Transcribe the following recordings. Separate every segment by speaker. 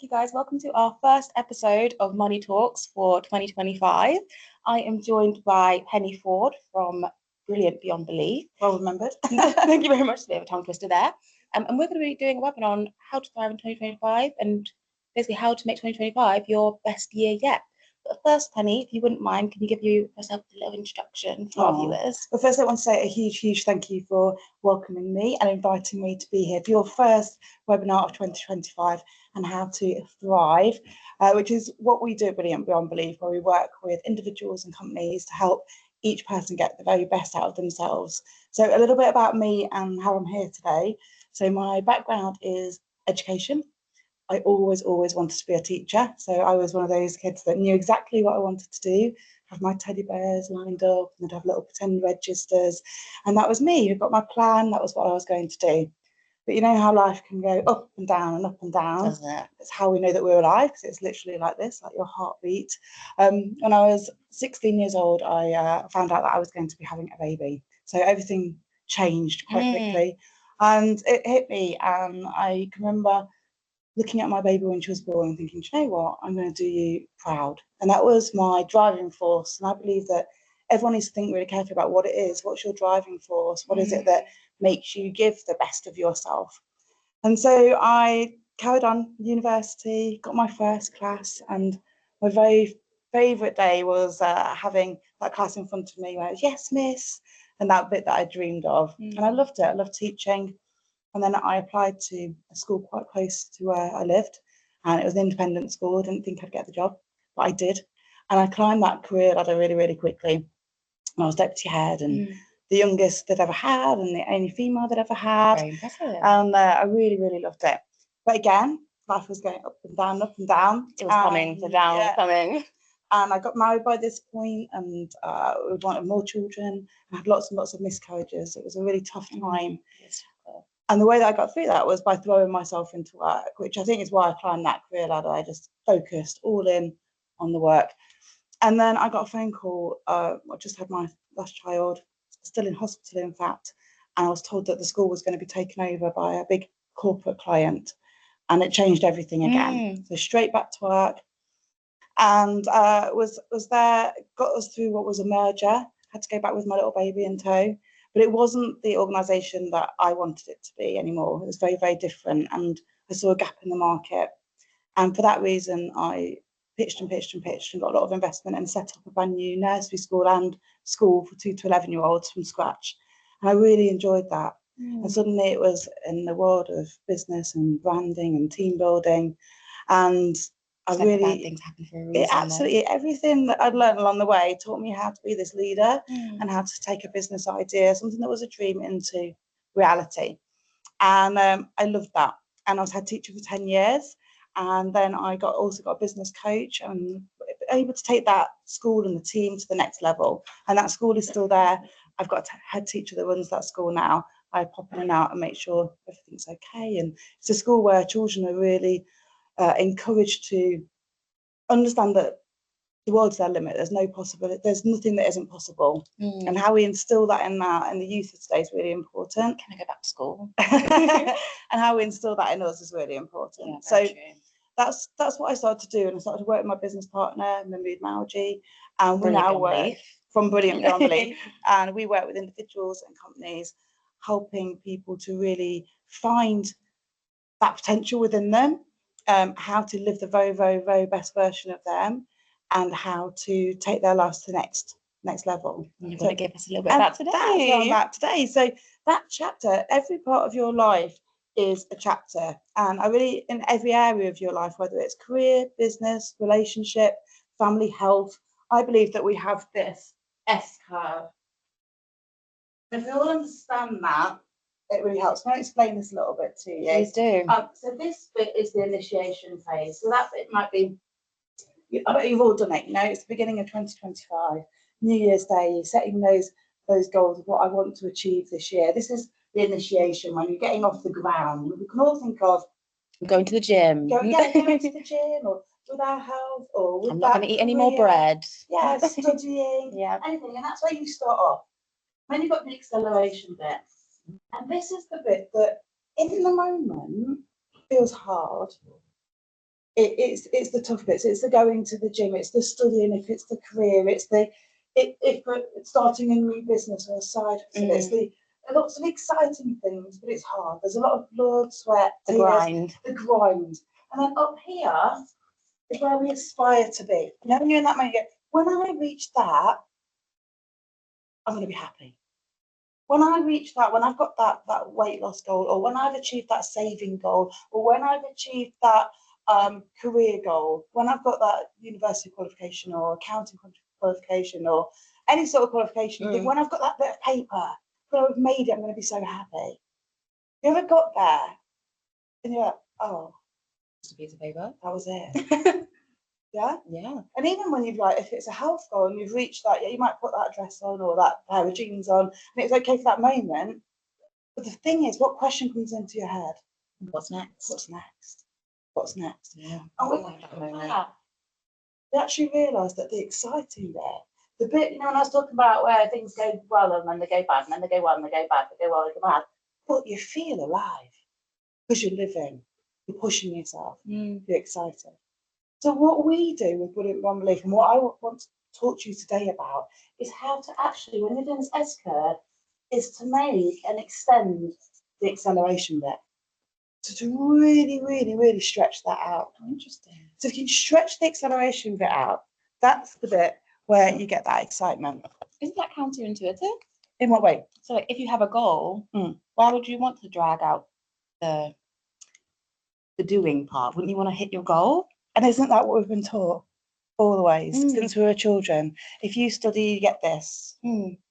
Speaker 1: you guys. Welcome to our first episode of Money Talks for 2025. I am joined by Penny Ford from Brilliant Beyond Belief.
Speaker 2: Well remembered.
Speaker 1: Thank you very much. A bit of a tongue twister there. And we're going to be doing a webinar on how to thrive in 2025 and basically how to make 2025 your best year yet. But first, Penny, if you wouldn't mind, can you give yourself a little introduction for our viewers?
Speaker 2: Well, first I want to say a huge thank you for welcoming me and inviting me to be here for your first webinar of 2025 and how to thrive, which is what we do at Brilliant Beyond Belief, where we work with individuals and companies to help each person get the very best out of themselves. So a little bit about me and how I'm here today. So my background is education. I always wanted to be a teacher. So I was one of those kids that knew exactly what I wanted to do, have my teddy bears lined up, and I'd have little pretend registers. And that was me. I've got my plan. That was what I was going to do. But you know how life can go up and down and up and down.
Speaker 1: Doesn't it?
Speaker 2: It's how we know that we're alive, because it's literally like this, like your heartbeat. When I was 16 years old, I found out that I was going to be having a baby. So everything changed quite quickly. And it hit me. And I can remember looking at my baby when she was born and thinking, do you know what, I'm going to do you proud. And that was my driving force. And I believe that everyone needs to think really carefully about what it is. What's your driving force? What is it that makes you give the best of yourself? And so I carried on university, got my first class, and my very favourite day was having that class in front of me where it was, yes, miss, and that bit that I dreamed of. And I loved it. I loved teaching. And then I applied to a school quite close to where I lived, and it was an independent school. I didn't think I'd get the job, but I did. And I climbed that career ladder really quickly. And I was deputy head and the youngest they'd ever had and the only female they'd ever had.
Speaker 1: Very impressive.
Speaker 2: And I really loved it. But again, life was going up and down, up and down.
Speaker 1: It was coming, the down was coming.
Speaker 2: And I got married by this point, and we wanted more children. I had lots and lots of miscarriages. It was a really tough time. And the way that I got through that was by throwing myself into work, which I think is why I climbed that career ladder. I just focused all in on the work. And then I got a phone call. I just had my last child, still in hospital, in fact. And I was told that the school was going to be taken over by a big corporate client. And it changed everything again. So straight back to work. And was there, got us through what was a merger. Had to go back with my little baby in tow. But it wasn't the organisation that I wanted it to be anymore. It was very different, and I saw a gap in the market. And for that reason, I pitched and got a lot of investment and set up a brand new nursery school and school for 2 to 11-year-olds from scratch. And I really enjoyed that. And suddenly it was in the world of business and branding and team building. And I really,
Speaker 1: bad things happen for a reason.
Speaker 2: Absolutely, everything that I'd learned along the way taught me how to be this leader and how to take a business idea, something that was a dream, into reality. And I loved that. And I was head teacher for 10 years. And then I also got a business coach and able to take that school and the team to the next level. And that school is still there. I've got a head teacher that runs that school now. I pop in and out and make sure everything's okay. And it's a school where children are really encouraged to understand that the world's their limit. There's no possibility. There's nothing that isn't possible. And how we instill that in the youth of today is really important.
Speaker 1: Can I go back to school?
Speaker 2: And how we instill that in us is really important.
Speaker 1: Yeah,
Speaker 2: so that's what I started to do, and I started to work with my business partner, Mahmood Malji, and we now work from Brilliant Beyond Belief, and we work with individuals and companies, helping people to really find that potential within them. How to live the very best version of them, and how to take their lives to the next level.
Speaker 1: You've got to give us a little bit of that today.
Speaker 2: That's what I'm about today. So that chapter, every part of your life is a chapter, and I really, in every area of your life, whether it's career, business, relationship, family, health, I believe that we have this S curve. If we all understand that, it really helps. Can I explain this a little bit to you?
Speaker 1: Please do.
Speaker 2: So this bit is the initiation phase. So that bit might be, I bet you've all done it, it's the beginning of 2025, New Year's Day, setting those goals of what I want to achieve this year. This is the initiation, when you're getting off the ground. We can all think of
Speaker 1: going to the gym.
Speaker 2: Going to the gym, or with our health, or with
Speaker 1: I'm not going to eat any more bread.
Speaker 2: Yeah, studying, anything. And that's where you start off. Then you've got the acceleration bit. And this is the bit that, in the moment, feels hard. it's the tough bits. It's the going to the gym. It's the studying. If it's the career, it's the if it's starting a new business or a side hustle. It's the lots of exciting things, but it's hard. There's a lot of blood, sweat,
Speaker 1: The
Speaker 2: tears,
Speaker 1: grind.
Speaker 2: the grind, and then up here is where we aspire to be. You know, when you're in that moment, you go, when I reach that, I'm going to be happy. When I reach that, when I've got that weight loss goal, or when I've achieved that saving goal, or when I've achieved that career goal, when I've got that university qualification or accounting qualification or any sort of qualification, when I've got that bit of paper, when I've made it, I'm going to be so happy. You ever got there and you're like, oh,
Speaker 1: Just a piece of paper.
Speaker 2: that was it. Yeah. And even when you've if it's a health goal and you've reached that, you might put that dress on or that pair of jeans on, and it's okay for that moment. But the thing is, what question comes into your head?
Speaker 1: What's next?
Speaker 2: What's next? What's next?
Speaker 1: Yeah.
Speaker 2: And when we actually realise that the exciting bit, the bit, when I was talking about where things go well and then they go bad, and then they go well and they go bad, they go well and they go bad, but you feel alive because you're living, you're pushing yourself, you're excited. So what we do with Brilliant Beyond Belief, and what I want to talk to you today about, is how to actually, when you're doing this S-curve, is to make and extend the acceleration bit. So to really, really, really stretch that out.
Speaker 1: Interesting.
Speaker 2: So if you can stretch the acceleration bit out, that's the bit where you get that excitement.
Speaker 1: Isn't that counterintuitive?
Speaker 2: In what way?
Speaker 1: So if you have a goal, why would you want to drag out the doing part? Wouldn't you want to hit your goal?
Speaker 2: And isn't that what we've been taught all the ways since we were children? If you study, you get this.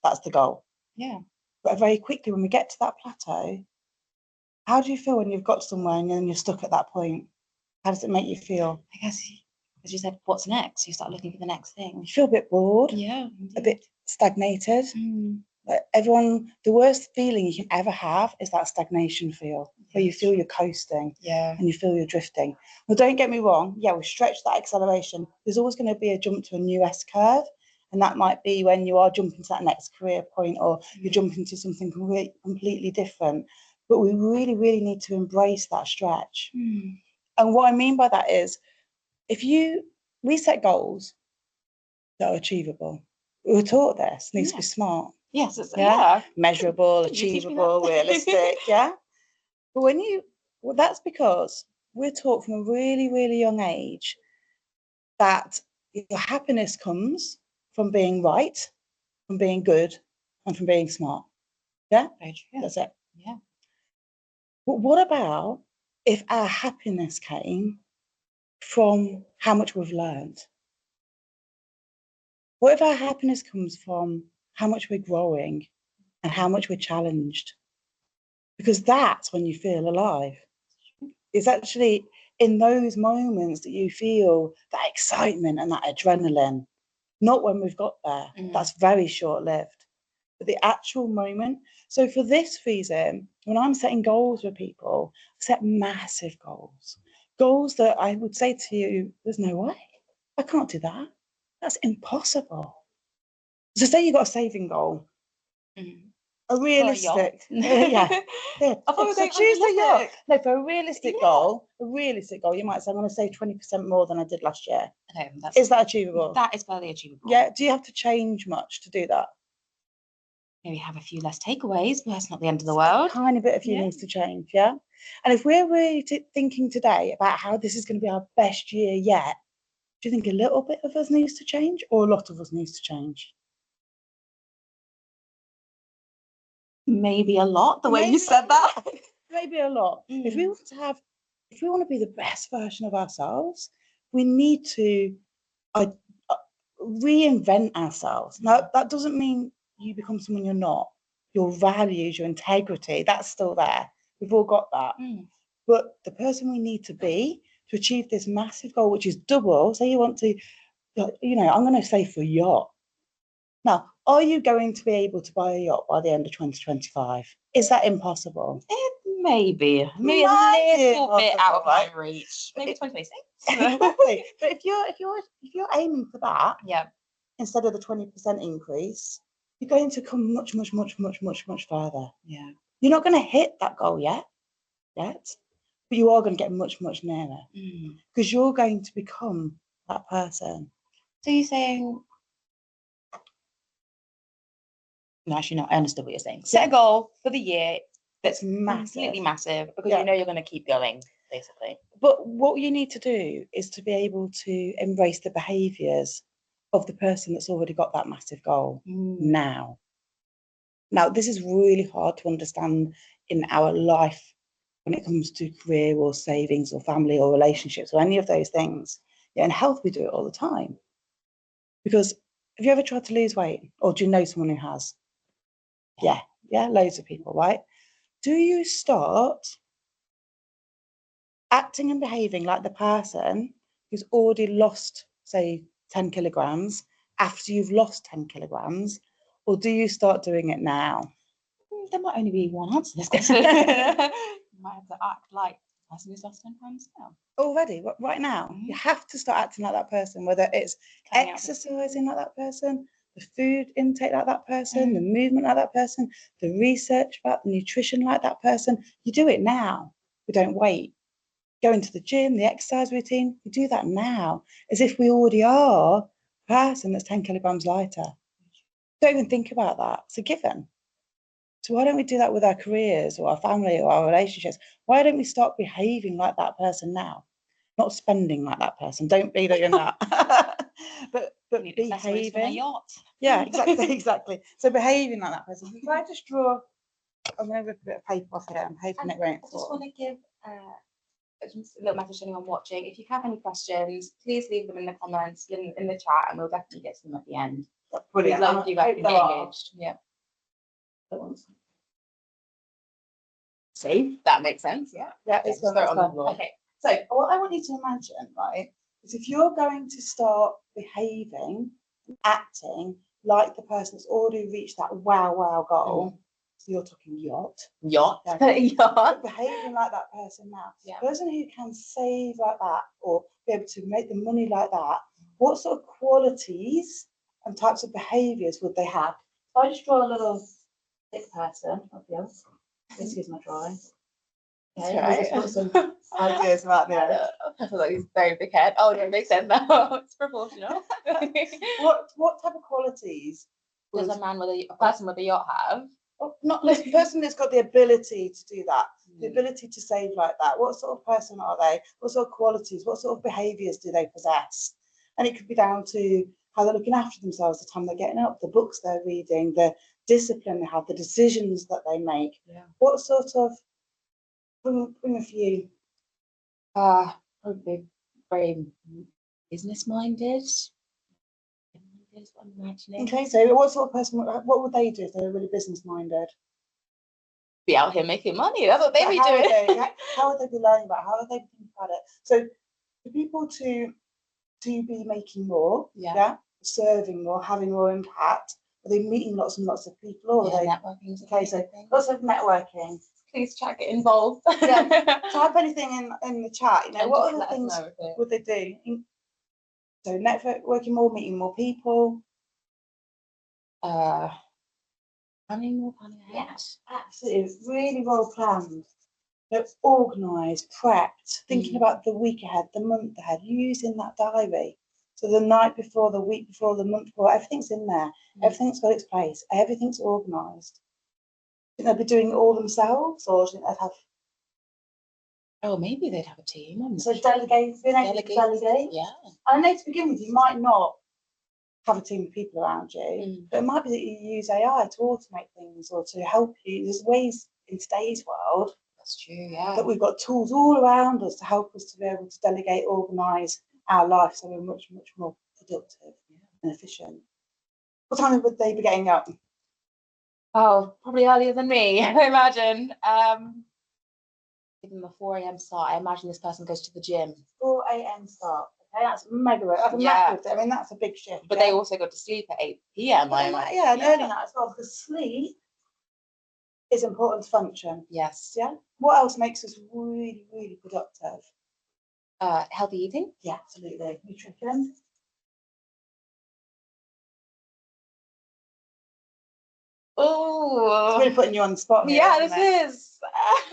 Speaker 2: That's the goal.
Speaker 1: Yeah.
Speaker 2: But very quickly, when we get to that plateau, how do you feel when you've got somewhere and then you're stuck at that point? How does it make you feel?
Speaker 1: I guess, as you said, what's next? You start looking for the next thing.
Speaker 2: You feel a bit bored.
Speaker 1: Yeah.
Speaker 2: A bit stagnated. Like everyone, the worst feeling you can ever have is that stagnation feel, where you feel you're coasting and you feel you're drifting. Well, don't get me wrong. Yeah, we stretch that acceleration. There's always going to be a jump to a new S-curve. And that might be when you are jumping to that next career point, or you're jumping to something completely different. But we really, really need to embrace that stretch. And what I mean by that is, we set goals that are achievable. We were taught this. It needs to be smart.
Speaker 1: Yes.
Speaker 2: Measurable, achievable, realistic. Yeah. But that's because we're taught from a really, really young age that your happiness comes from being right, from being good, and from being smart. Yeah.
Speaker 1: Very true.
Speaker 2: That's it.
Speaker 1: Yeah.
Speaker 2: But what about if our happiness came from how much we've learned? What if our happiness comes from how much we're growing and how much we're challenged? Because that's when you feel alive. It's actually in those moments that you feel that excitement and that adrenaline, not when we've got there. That's very short-lived. But the actual moment. So for this reason, when I'm setting goals with people, I set massive goals. Goals that I would say to you, there's no way. I can't do that. That's impossible. So say you've got a saving goal. A realistic, yeah. So choose the yacht. No, for a realistic goal, you might say, I'm going to save 20% more than I did last year.
Speaker 1: Okay,
Speaker 2: is that achievable?
Speaker 1: That is fairly achievable.
Speaker 2: Yeah. Do you have to change much to do that?
Speaker 1: Maybe have a few less takeaways, but that's not the end of the world.
Speaker 2: A tiny bit of you needs to change, yeah. And if we're really thinking today about how this is going to be our best year yet, do you think a little bit of us needs to change, or a lot of us needs to change?
Speaker 1: Maybe a lot, the way you said that.
Speaker 2: Maybe a lot. If we want to be the best version of ourselves, we need to reinvent ourselves. Now, that doesn't mean you become someone you're not. Your values, your integrity, that's still there. We've all got that. But the person we need to be to achieve this massive goal, which is double, say you want to, I'm going to say for a yacht. Now, are you going to be able to buy a yacht by the end of 2025? Is that impossible?
Speaker 1: It may be a little bit out of my reach. Maybe 2026.
Speaker 2: Exactly. But if you're aiming for that,
Speaker 1: instead
Speaker 2: of the 20% increase, you're going to come much, much, much, much, much, much further.
Speaker 1: Yeah.
Speaker 2: You're not going to hit that goal yet, but but you are going to get much, much nearer because you're going to become that person.
Speaker 1: So you're saying, no, actually, no, I understood what you're saying. Set a goal for the year that's completely massive because you know you're going to keep going, basically.
Speaker 2: But what you need to do is to be able to embrace the behaviours of the person that's already got that massive goal now. Now, this is really hard to understand in our life when it comes to career or savings or family or relationships or any of those things. Yeah, in health, we do it all the time. Because have you ever tried to lose weight? Or do you know someone who has? Yeah, loads of people, right? Do you start acting and behaving like the person who's already lost, say, 10 kilograms after you've lost 10 kilograms? Or do you start doing it now?
Speaker 1: There might only be one answer to this question. You might have to act like the person who's lost 10 pounds now.
Speaker 2: Already, right now, you have to start acting like that person, whether it's exercising like that person, the food intake like that person, the movement like that person, the research about the nutrition like that person. You do it now. We don't wait. Going to the gym, the exercise routine, we do that now, as if we already are a person that's 10 kilograms lighter. Don't even think about that. It's a given. So why don't we do that with our careers or our family or our relationships? Why don't we start behaving like that person now? Not spending like that person. Don't be doing that. but behaving.
Speaker 1: For my yacht.
Speaker 2: Yeah, exactly. So behaving like that person. If I just draw, I'm going to rip a bit of paper off here. I'm hoping it won't.
Speaker 1: I just want to give just a little message to anyone watching. If you have any questions, please leave them in the comments, in the chat, and we'll definitely get to them at the end.
Speaker 2: Brilliant.
Speaker 1: We'd love you guys to be engaged. Yeah. See, that makes sense. Yeah.
Speaker 2: It's on the floor. Okay. So what I want you to imagine, right, is if you're going to start behaving, acting like the person that's already reached that wow goal. So you're talking yacht.
Speaker 1: Yacht.
Speaker 2: Behaving like that person now. Yeah. The person who can save like that or be able to make the money like that, what sort of qualities and types of behaviours would they have? So I just draw a little thick person of yours. Excuse my drawing. Okay, right. Got some ideas about this.
Speaker 1: I feel like he's very big head. Oh, no, it makes sense now. It's proportional.
Speaker 2: What type of qualities
Speaker 1: does a person with a yacht have?
Speaker 2: Not the person that's got the ability to do that, the ability to save like that. What sort of person are they? What sort of qualities? What sort of behaviours do they possess? And it could be down to how they're looking after themselves, the time they're getting up, the books they're reading, the discipline they have, the decisions that they make. Yeah. What sort of bring a few?
Speaker 1: Probably very business minded.
Speaker 2: Okay, so what sort of person? What would they do if they were really business minded?
Speaker 1: Be out here making money. That's what they'd be doing.
Speaker 2: How would they be learning about it? How would they think about it? So for people to be making more, serving more, having more impact, are they meeting lots and lots of people, or are they
Speaker 1: networking?
Speaker 2: Okay, so lots of networking.
Speaker 1: Please chat, get involved.
Speaker 2: Type anything in the chat. You know, what other things would they do? So networking more, meeting more people.
Speaker 1: Planning more, planning ahead.
Speaker 2: Yes, absolutely. Really well planned. They're organised, prepped, thinking about the week ahead, the month ahead, using that diary. So the night before, the week before, the month before, everything's in there. Everything's got its place. Everything's organised. Do you think they'd be doing it all themselves, or do you think they'd have?
Speaker 1: Oh, maybe they'd have a team.
Speaker 2: So delegate. Yeah. I know to begin with, you might not have a team of people around you, but it might be that you use AI to automate things or to help you. There's ways in today's world.
Speaker 1: That's true, yeah.
Speaker 2: That we've got tools all around us to help us to be able to delegate, organise our life so we're much, much more productive and efficient. What time would they be getting up?
Speaker 1: Oh, probably earlier than me, I imagine. Give them a 4 a.m. start. I imagine this person goes to the gym.
Speaker 2: 4 a.m. start. Okay, that's mega. That's massive. I mean, that's a big shift.
Speaker 1: But they also go to sleep at 8 p.m.
Speaker 2: And early night as well, because sleep is important to function.
Speaker 1: Yes.
Speaker 2: Yeah. What else makes us really, really productive?
Speaker 1: Healthy eating.
Speaker 2: Yeah, absolutely. Nutrition.
Speaker 1: Oh,
Speaker 2: It's really putting you on the spot here.
Speaker 1: yeah,
Speaker 2: isn't
Speaker 1: this
Speaker 2: it?
Speaker 1: is.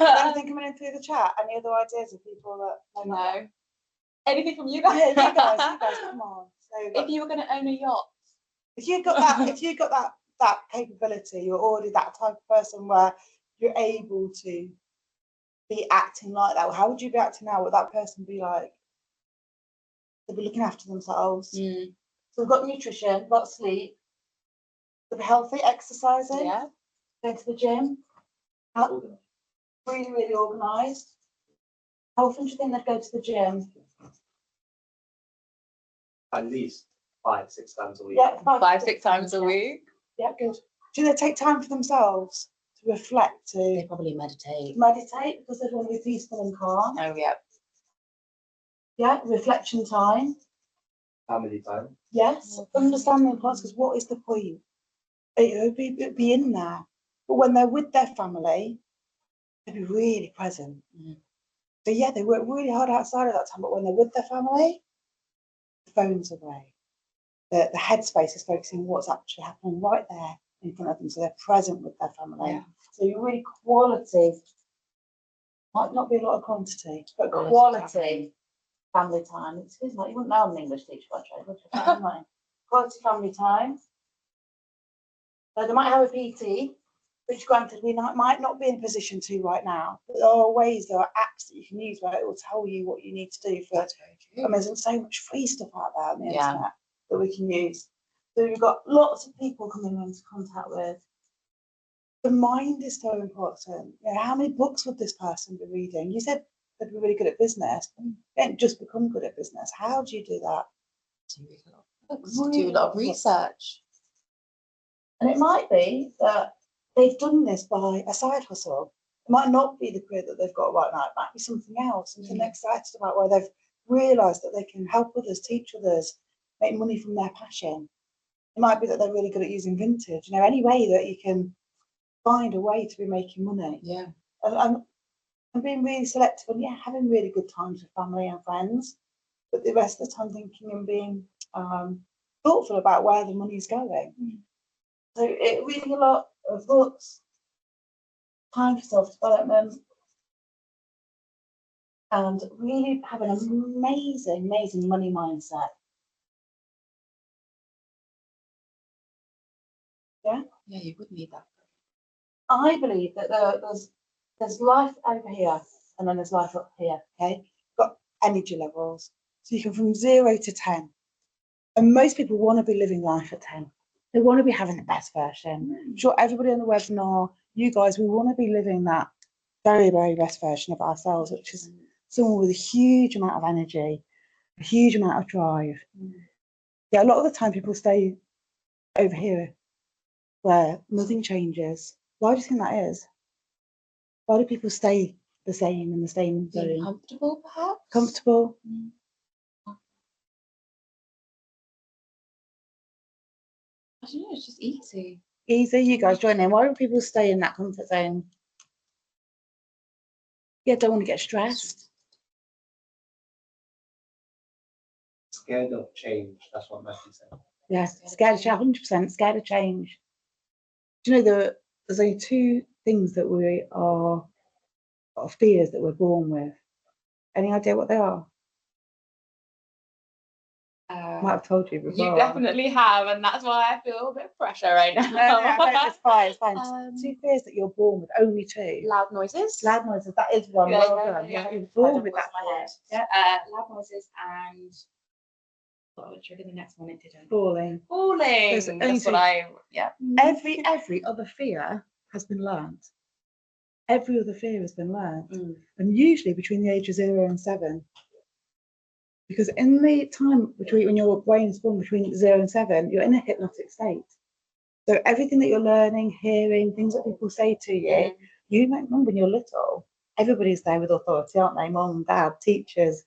Speaker 2: Anything coming in through the chat? Any other ideas of people that?
Speaker 1: No. Anything from you guys?
Speaker 2: Yeah, you guys, come on. So,
Speaker 1: If you were going to own a yacht,
Speaker 2: if you got that capability, you're already that type of person where you're able to be acting like that. How would you be acting now? Would that person be like? They'd be looking after themselves.
Speaker 1: Mm.
Speaker 2: So we've got nutrition, we've got sleep, they'll be healthy, exercising,
Speaker 1: Yeah.
Speaker 2: going to the gym, really, really organised. How often do you think they'd go to the gym?
Speaker 3: At least 5-6 times a week.
Speaker 2: Yeah,
Speaker 1: 5-6 times a week.
Speaker 2: Yeah, good. Do they take time for themselves to reflect,
Speaker 1: They
Speaker 2: to
Speaker 1: probably meditate.
Speaker 2: meditate because they want to be peaceful and calm?
Speaker 1: Oh, yeah.
Speaker 2: Yeah, reflection time.
Speaker 3: Family time.
Speaker 2: Yes, understanding parts because what is the point? It'll be in there, but when they're with their family, they'll be really present. So yeah, they work really hard outside of that time, but when they're with their family, the phone's away. The headspace is focusing on what's actually happening right there in front of them, so they're present with their family.
Speaker 1: Yeah.
Speaker 2: So you really quality, might not be a lot of quantity, but quality family time. Excuse me, you wouldn't know I'm an English teacher by trade, would you? Quality family time. So they might have a PT, which granted we might not be in a position to right now, but there are ways, there are apps that you can use where it will tell you what you need to do for. And there's so much free stuff out there on the internet that we can use. So we've got lots of people coming into contact with. The mind is so important. You know, how many books would this person be reading? You said they'd be really good at business. You don't just become good at business. How do you do that?
Speaker 1: Do a lot of books, do a lot of research.
Speaker 2: And it might be that they've done this by a side hustle. It might not be the career that they've got right now. It might be something else, something they're excited about, where they've realised that they can help others, teach others, make money from their passion. It might be that they're really good at using vintage. You know, any way that you can find a way to be making money.
Speaker 1: Yeah.
Speaker 2: And being really selective and having really good times with family and friends, but the rest of the time thinking and being thoughtful about where the money's going. So reading a lot of books, time for self-development, and really having an amazing, amazing money mindset. Yeah?
Speaker 1: Yeah, you would need that.
Speaker 2: I believe that there's life over here and then there's life up here, okay? Got energy levels. So you can from 0 to 10. And most people want to be living life at 10. They want to be having the best version. I'm sure everybody on the webinar, you guys, we want to be living that very, very best version of ourselves, which is someone with a huge amount of energy, a huge amount of drive. Yeah, a lot of the time people stay over here where nothing changes. Why do you think that is? Why do people stay the same in the same zone?
Speaker 1: Being comfortable, perhaps?
Speaker 2: Comfortable.
Speaker 1: I don't know, it's just easy.
Speaker 2: Easy, you guys join in. Why don't people stay in that comfort zone? Yeah, don't want to get stressed.
Speaker 3: Scared of change. That's what Matthew said.
Speaker 2: Yeah, scared of change, 100% scared of change. Do you know there's only 2 things that we are, or fears that we're born with? Any idea what they are? Might have told you before.
Speaker 1: You definitely have, and that's why I feel a bit of pressure right now.
Speaker 2: No, it's fine, it's fine. 2 fears that you're born with, only 2.
Speaker 1: Loud noises.
Speaker 2: Loud noises, that is one. Well done. Yeah, you're born with that.
Speaker 1: Yeah. Loud noises and what would trigger the next one? It didn't.
Speaker 2: Falling.
Speaker 1: Falling.
Speaker 2: There's only
Speaker 1: That's
Speaker 2: 2.
Speaker 1: what I. Yeah.
Speaker 2: Every other fear has been learned. Every other fear has been learned, and usually between the ages of 0 and 7. Because in the time between when your brain is born, between 0 and 7, you're in a hypnotic state. So everything that you're learning, hearing, things that people say to you, you might remember when you're little. Everybody's there with authority, aren't they? Mum, dad, teachers,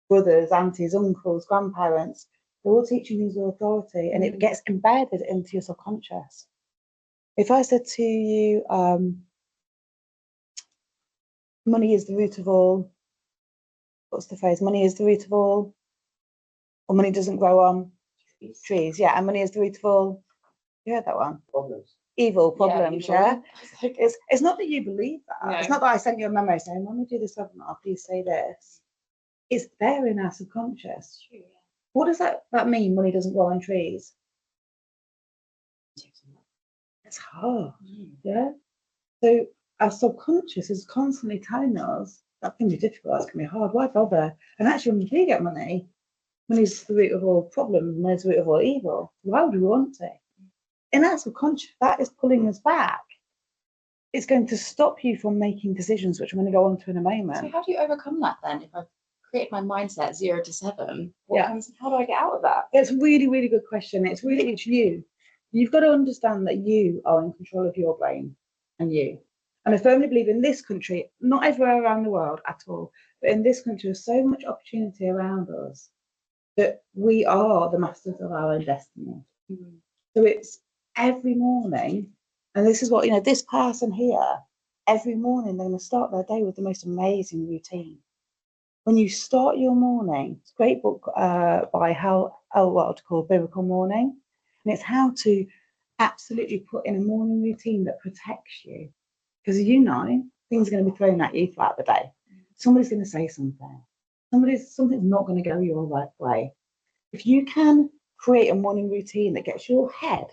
Speaker 2: brothers, aunties, uncles, grandparents. They're all teaching you with authority, and it gets embedded into your subconscious. If I said to you, money is the root of all, what's the phrase? Money is the root of all, or money doesn't grow on trees. Yeah, and money is the root of all. You heard that one?
Speaker 3: Problems.
Speaker 2: evil problems, yeah?
Speaker 1: Like,
Speaker 2: It's not that you believe that.
Speaker 1: No.
Speaker 2: It's not that I sent you a memo saying, when we do this webinar, please say this. It's there in our subconscious.
Speaker 1: true,
Speaker 2: What does that mean? Money doesn't grow on trees. It's hard, yeah? So our subconscious is constantly telling us that can be difficult, that can be hard, why bother? And actually, when we do get money is the root of all problems, money is the root of all evil. Why would we want to? In our subconscious, that is pulling us back. It's going to stop you from making decisions, which I'm going to go on to in a moment.
Speaker 1: So how do you overcome that then? If I've created my mindset 0 to 7,
Speaker 2: Yeah.
Speaker 1: how do I get out of that?
Speaker 2: It's a really, really good question. It's you. You've got to understand that you are in control of your brain and you. And I firmly believe in this country, not everywhere around the world at all, but in this country, there's so much opportunity around us that we are the masters of our own destiny. So it's every morning, and this is what, this person here, every morning they're going to start their day with the most amazing routine. When you start your morning, it's a great book by Hal Elrod called Biblical Morning, and it's how to absolutely put in a morning routine that protects you. Because things are going to be thrown at you throughout the day. Somebody's going to say something. Something's not going to go your right way. If you can create a morning routine that gets your head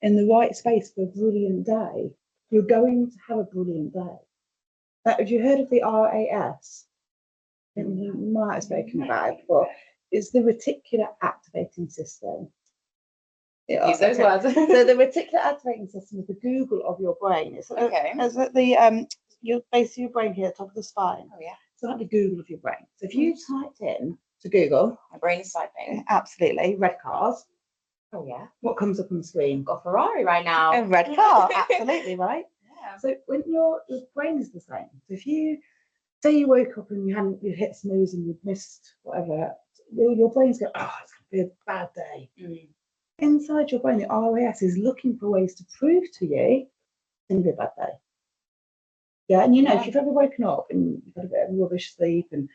Speaker 2: in the right space for a brilliant day, you're going to have a brilliant day. Have you heard of the RAS? You might have spoken about it before. It's the reticular activating system.
Speaker 1: Use those words.
Speaker 2: So the reticular activating system is the Google of your brain. It's your base of your brain here, top of the spine.
Speaker 1: Oh yeah.
Speaker 2: It's like the Google of your brain. So if you typed in to Google,
Speaker 1: My brain is typing.
Speaker 2: absolutely, red cars.
Speaker 1: Oh yeah.
Speaker 2: What comes up on the screen?
Speaker 1: Got a Ferrari right now.
Speaker 2: A red car, absolutely, right?
Speaker 1: Yeah.
Speaker 2: So when your brain is the same. So if you say you woke up and you hit snooze and you missed whatever, your brain's going, oh, it's going to be a bad day. Inside your brain, the RAS is looking for ways to prove to you it's going to be a bad day. Yeah, and if you've ever woken up and you've had a bit of rubbish sleep and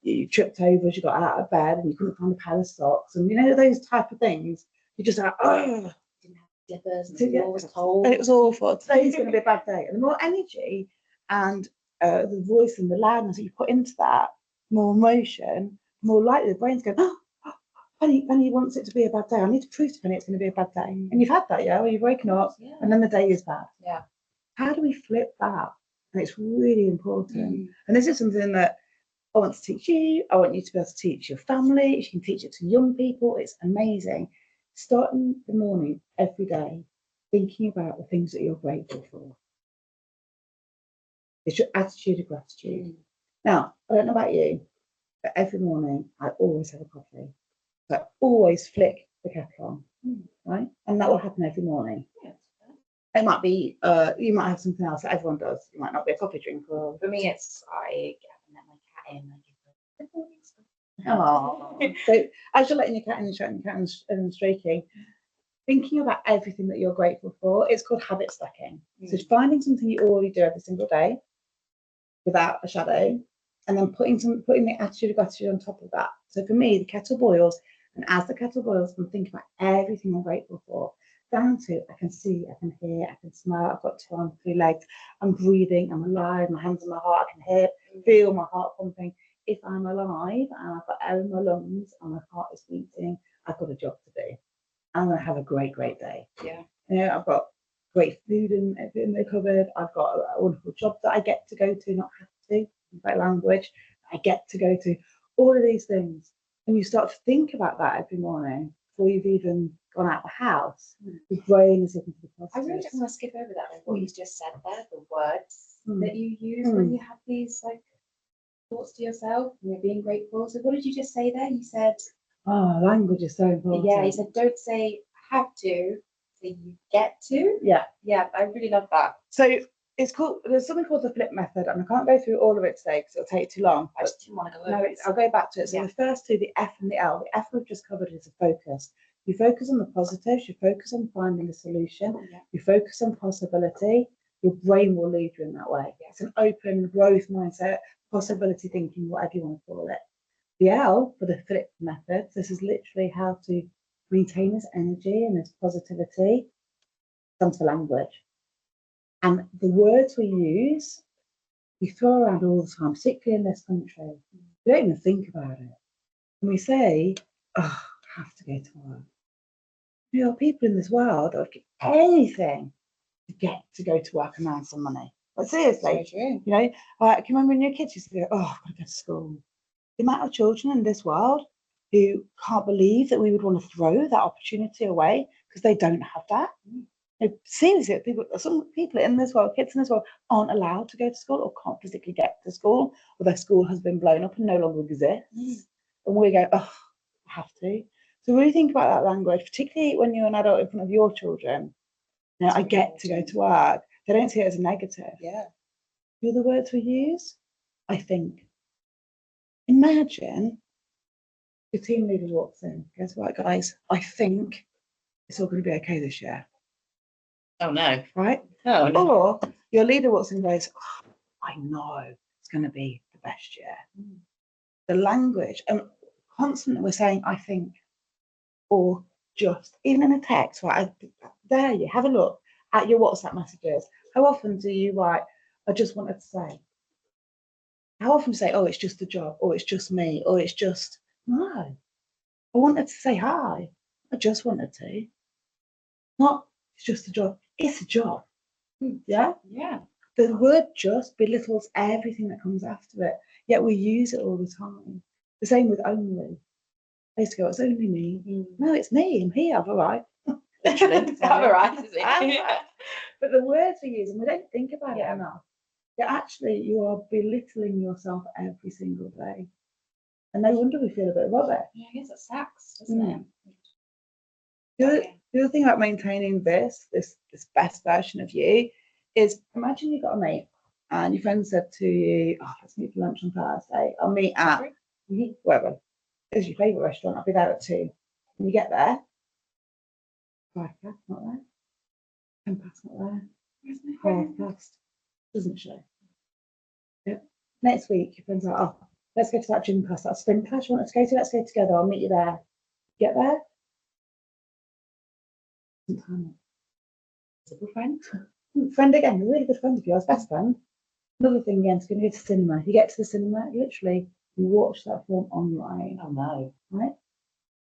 Speaker 2: you tripped over as you got out of bed and you couldn't find a pair of socks and those type of things, you're just like, oh,
Speaker 1: Didn't have slippers and the floor was cold.
Speaker 2: and it was awful. Today's going to be a bad day. And the more energy and the voice and the loudness that you put into that, more emotion, more likely the brain's going, oh, Penny wants it to be a bad day. I need to prove to Penny it's going to be a bad day. And you've had that, where you've woken up and then the day is bad.
Speaker 1: Yeah.
Speaker 2: How do we flip that? And it's really important. And this is something that I want to teach you. I want you to be able to teach your family. You can teach it to young people. It's amazing. Starting the morning every day, thinking about the things that you're grateful for. It's your attitude of gratitude. Now, I don't know about you, but every morning I always have a coffee. So I always flick the kettle on, right? And that will happen every morning. It might be, you might have something else that everyone does. You might not be a coffee drinker.
Speaker 1: For me, it's I get up and let my cat in. I give her good morning stuff.
Speaker 2: Oh, so as you're letting your cat in and shutting your cat and streaking, thinking about everything that you're grateful for, it's called habit stacking. So finding something you already do every single day without a shadow, and then putting the attitude of gratitude on top of that. So for me, the kettle boils, and as the kettle boils, I'm thinking about everything I'm grateful for. Down to I can see, I can hear, I can smell, I've got 2 arms, 3 legs, I'm breathing, I'm alive, my hands on my heart, I can hear, feel my heart pumping. If I'm alive and I've got air in my lungs and my heart is beating, I've got a job to do. I'm going to have a great, great day.
Speaker 1: Yeah.
Speaker 2: I've got great food in the cupboard. I've got a wonderful job that I get to go to, not have to, by language. I get to go to all of these things. And you start to think about that every morning before you've even gone out the house. Your brain is looking for the
Speaker 1: I really
Speaker 2: positives.
Speaker 1: don't want to skip over that, what you just said there, the words that you use when you have these thoughts to yourself and you're being grateful. So what did you just say there? You said,
Speaker 2: Language is so important.
Speaker 1: yeah, you said don't say have to, say you get to.
Speaker 2: Yeah.
Speaker 1: Yeah, I really love that.
Speaker 2: So there's something called the flip method, and I can't go through all of it today because it'll take too long.
Speaker 1: I just didn't want to go over
Speaker 2: No,
Speaker 1: it.
Speaker 2: I'll go back to it. So the first two, the F and the L. The F we've just covered is a focus. You focus on the positives, you focus on finding a solution, you focus on possibility, your brain will lead you in that way. It's an open growth mindset, possibility thinking, whatever you want to call it. The L for the flip method, this is literally how to maintain this energy and this positivity comes to language. And the words we use, we throw around all the time, particularly in this country. We don't even think about it. And we say, oh, I have to go to work. There are people in this world that would give anything to get to go to work and earn some money. But seriously,
Speaker 1: true.
Speaker 2: you know, can you remember when your kids used to go, oh, I've got to go to school? The amount of children in this world who can't believe that we would want to throw that opportunity away because they don't have that. Seriously, some people in this world, kids in this world, aren't allowed to go to school or can't physically get to school, or their school has been blown up and no longer exists. And we go, oh, I have to. So really think about that language, particularly when you're an adult in front of your children. You know, I get to go to work. They don't see it as a negative.
Speaker 1: Yeah.
Speaker 2: The other words we use, I think. Imagine your team leader walks in, goes, right, guys, I think it's all going to be okay this year.
Speaker 1: Oh no.
Speaker 2: Right?
Speaker 1: Oh no.
Speaker 2: Or your leader walks in and goes, oh, I know it's going to be the best year. The language, and constantly we're saying, I think, or just, even in a text, right? There you have a look at your WhatsApp messages. How often do you write, I just wanted to say? How often do you say, oh, it's just a job, or it's just me, or it's just, no. I wanted to say hi. I just wanted to. Not, it's just a job. It's a job. Yeah?
Speaker 1: Yeah.
Speaker 2: The word just belittles everything that comes after it, yet we use it all the time. The same with only. I used to go, it's only me. No, it's me. I'm here. I've arrived. Literally.
Speaker 1: I've arrived, is it?
Speaker 2: But the words we use, and we don't think about
Speaker 1: Yeah.
Speaker 2: it enough, that actually you are belittling yourself every single day. And no wonder we feel a bit rubbish.
Speaker 1: Yeah, I guess it sucks, doesn't it?
Speaker 2: The other thing about maintaining this best version of you is, imagine you've got a mate and your friend said to you, oh, let's meet for lunch on Thursday. I'll meet at wherever. It's your favourite restaurant. I'll be there at 2. When you get there, 5 past, not there. 10 past, not there.
Speaker 1: Where's my friend?
Speaker 2: 12 past, doesn't show. Yeah. Next week, your friend's like, oh, let's go to that gym class, that spin class you want us to go to, let's go together, I'll meet you there. Get there. It's a good friend. Friend again, a really good friend of yours, best friend. Another thing again, it's going to go to cinema. You get to the cinema, literally, you watch that film on your own.
Speaker 1: Oh no.
Speaker 2: Right?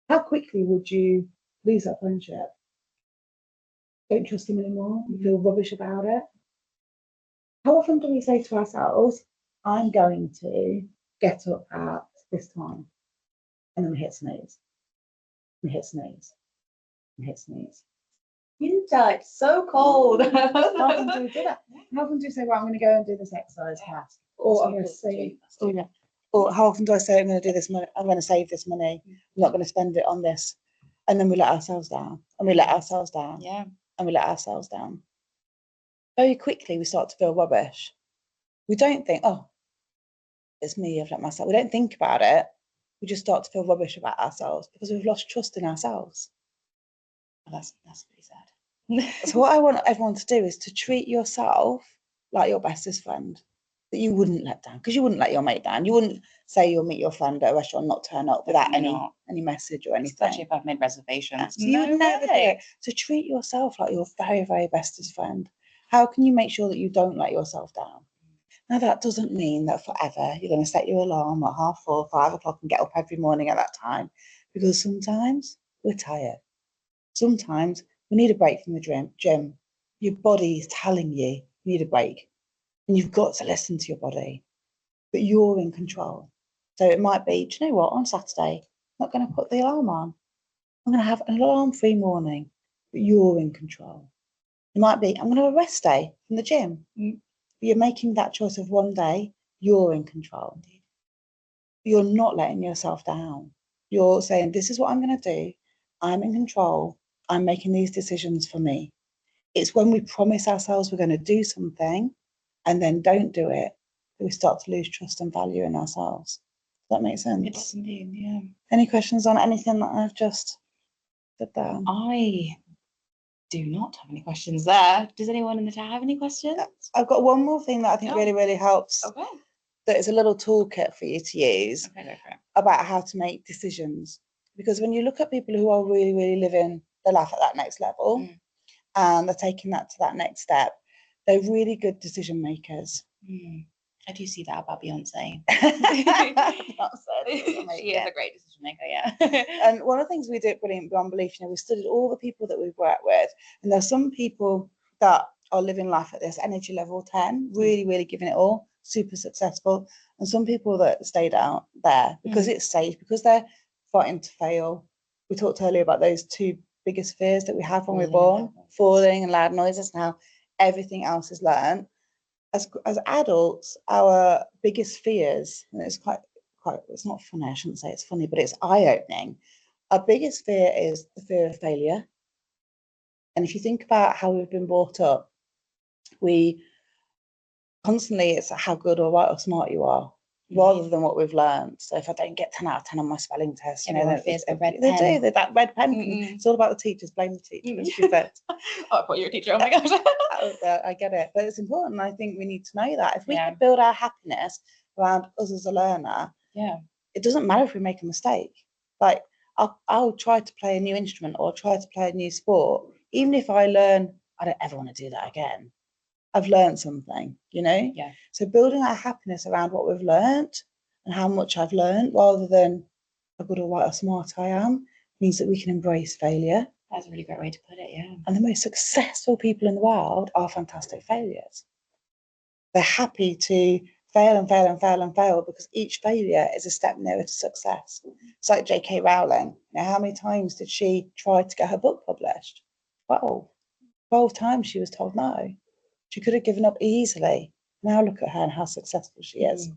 Speaker 2: How quickly would you lose that friendship? Don't trust him anymore? You feel rubbish about it? How often do we say to ourselves, I'm going to get up at this time? And then we hit snooze. We hit snooze. We hit snooze.
Speaker 1: You died so cold.
Speaker 2: How often do we do that? How often do you say, well, I'm going to go and do this exercise class? Or I'm going to say, oh yeah. Or how often do I say, I'm going to do this money, I'm going to save this money, I'm not going to spend it on this. And then we let ourselves down. And we let ourselves down.
Speaker 1: Yeah.
Speaker 2: And we let ourselves down. Very quickly, we start to feel rubbish. We don't think, oh, it's me, I've let myself. We don't think about it. We just start to feel rubbish about ourselves because we've lost trust in ourselves. And that's pretty sad. So what I want everyone to do is to treat yourself like your bestest friend that you wouldn't let down, because you wouldn't let your mate down. You wouldn't say you'll meet your friend at a restaurant and not turn up without any message or anything.
Speaker 1: Especially if I've made reservations.
Speaker 2: So you would never do it. So treat yourself like your very, very bestest friend. How can you make sure that you don't let yourself down? Now, that doesn't mean that forever you're going to set your alarm at 4:30, 5 o'clock and get up every morning at that time, because sometimes we're tired. Sometimes we need a break from the gym. Your body is telling you you need a break, and you've got to listen to your body, but you're in control. So it might be, do you know what, on Saturday, I'm not going to put the alarm on. I'm going to have an alarm-free morning, but you're in control. It might be, I'm going to have a rest day from the gym. You're making that choice of one day, you're in control. You're not letting yourself down. You're saying, this is what I'm going to do. I'm in control. I'm making these decisions for me. It's when we promise ourselves we're going to do something and then don't do it that we start to lose trust and value in ourselves. Does that make sense?
Speaker 1: It does indeed, yeah.
Speaker 2: Any questions on anything that I've just said there?
Speaker 1: I do not have any questions there. Does anyone in the chat have any questions?
Speaker 2: I've got one more thing that I think really, really helps.
Speaker 1: Okay.
Speaker 2: That is a little toolkit for you to use
Speaker 1: Okay, go for it.
Speaker 2: about how to make decisions. Because when you look at people who are really, really living their life at that next level, and they're taking that to that next step. They're really good decision makers.
Speaker 1: I do see that about Beyonce.
Speaker 2: She
Speaker 1: is a great decision maker, yeah.
Speaker 2: And one of the things we do at Brilliant Beyond Belief, we studied all the people that we've worked with, and there's some people that are living life at this energy level 10, really, really giving it all, super successful, and some people that stayed out there because it's safe, because they're fighting to fail. We talked earlier about those two biggest fears that we have when we're born, falling and loud noises, and how everything else is learned. As adults, our biggest fears, and it's quite, it's not funny, I shouldn't say it's funny, but it's eye-opening. Our biggest fear is the fear of failure. And if you think about how we've been brought up, we constantly, it's how good or right or smart you are, rather than what we've learned. So if I don't get 10 out of 10 on my spelling test,
Speaker 1: everyone fears the red
Speaker 2: they
Speaker 1: pen.
Speaker 2: do, that red pen. It's all about the teachers, blame the teacher. She said.
Speaker 1: Oh, I thought you were a teacher, oh my gosh.
Speaker 2: I get it, but it's important. I think we need to know that if we can build our happiness around us as a learner, it doesn't matter if we make a mistake. Like I'll try to play a new instrument or try to play a new sport, even if I learn I don't ever want to do that again. I've learned something, you know. So building our happiness around what we've learned and how much I've learned, rather than how good or right or smart I am, means that we can embrace failure.
Speaker 1: That's a really great way to put it, yeah.
Speaker 2: And the most successful people in the world are fantastic failures. They're happy to fail and fail and fail and fail, because each failure is a step nearer to success. It's like J.K. Rowling. You know, how many times did she try to get her book published? 12 times she was told no. She could have given up easily. Now look at her and how successful she is.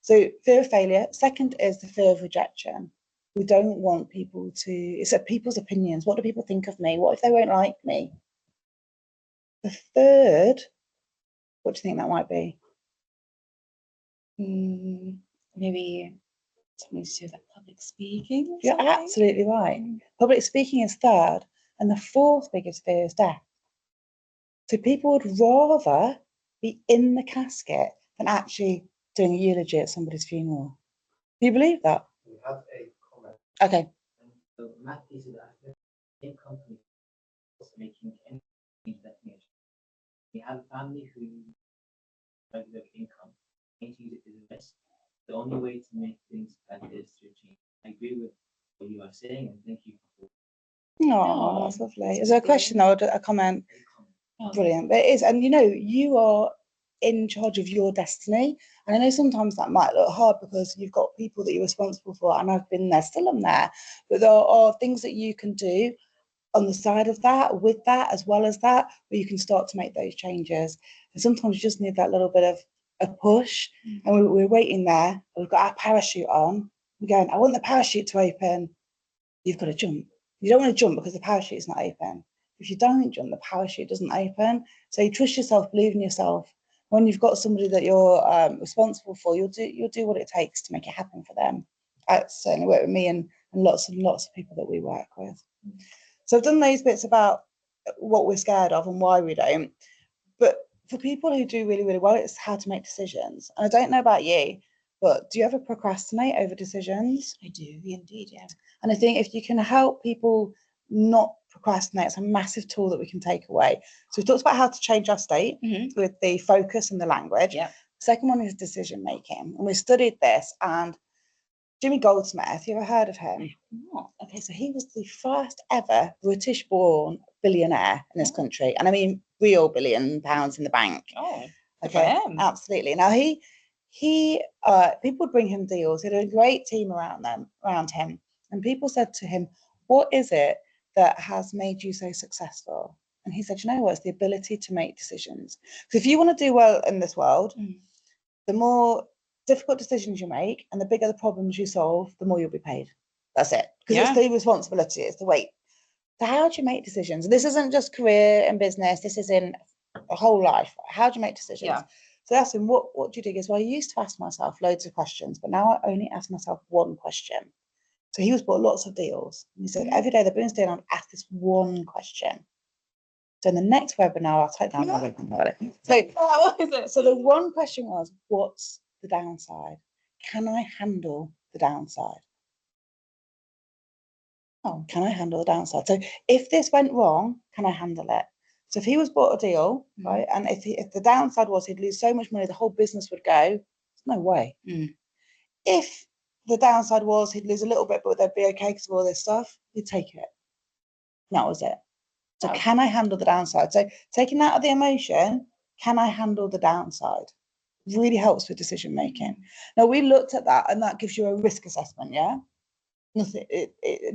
Speaker 2: So fear of failure. Second is the fear of rejection. We don't want people to, it's people's opinions. What do people think of me? What if they won't like me? The third, what do you think that might be?
Speaker 1: Maybe something to do with like public speaking.
Speaker 2: You're absolutely right. Public speaking is third, and the fourth biggest fear is death. So people would rather be in the casket than actually doing a eulogy at somebody's funeral. Do you believe that?
Speaker 3: We have a comment.
Speaker 2: Okay.
Speaker 4: So Matt is that same company was making any definition. We have a family who regular income, change it is a risk. The only way to make things better is to change. I agree with what you are saying, and thank you for.
Speaker 2: No, that's lovely. Is there a question or a comment? Brilliant. But it is, and you know, you are in charge of your destiny. And I know sometimes that might look hard because you've got people that you're responsible for, and I've been there, still am there. But there are things that you can do on the side of that, with that, as well as that, where you can start to make those changes. And sometimes you just need that little bit of a push. And we're waiting there. We've got our parachute on. We're going, I want the parachute to open. You've got to jump. You don't want to jump because the parachute is not open. If you don't jump, the parachute doesn't open. So you trust yourself, believe in yourself. When you've got somebody that you're responsible for, you'll do what it takes to make it happen for them. That's certainly worked with me and lots of people that we work with. So I've done those bits about what we're scared of and why we don't. But for people who do really, really well, it's how to make decisions. And I don't know about you, but do you ever procrastinate over decisions?
Speaker 1: I do, indeed, yeah.
Speaker 2: And I think if you can help people not procrastinate, it's a massive tool that we can take away. So we talked about how to change our state with the focus and the language.
Speaker 1: Yeah.
Speaker 2: The second one is decision making. And we studied this, and Jimmy Goldsmith, you ever heard of him?
Speaker 1: No.
Speaker 2: Okay, so he was the first ever British born billionaire in this country. And I mean real £1 billion in the bank.
Speaker 1: Oh,
Speaker 2: okay, absolutely. Now he people would bring him deals. He had a great team around him. And people said to him, what is it that has made you so successful? And he said, you know what, it's the ability to make decisions. So if you want to do well in this world, the more difficult decisions you make and the bigger the problems you solve, the more you'll be paid. That's it. Because it's the responsibility, it's the weight. So how do you make decisions? And this isn't just career and business, this is in a whole life. How do you make decisions?
Speaker 1: Yeah.
Speaker 2: So that's him, what do you do? He goes, well, I used to ask myself loads of questions, but now I only ask myself one question. So he was bought lots of deals. And he said, every day the business deal, I'd ask this one question. So in the next webinar, I'll take down my webinar. So the one question was, what's the downside? Can I handle the downside? Oh, can I handle the downside? So if this went wrong, can I handle it? So if he was bought a deal, right, and if the downside was he'd lose so much money, the whole business would go, there's no way. If the downside was he'd lose a little bit, but they'd be okay because of all this stuff, he'd take it. That was it. So can I handle the downside? So taking out of the emotion, can I handle the downside? Really helps with decision making. Now we looked at that, and that gives you a risk assessment, yeah? Nothing,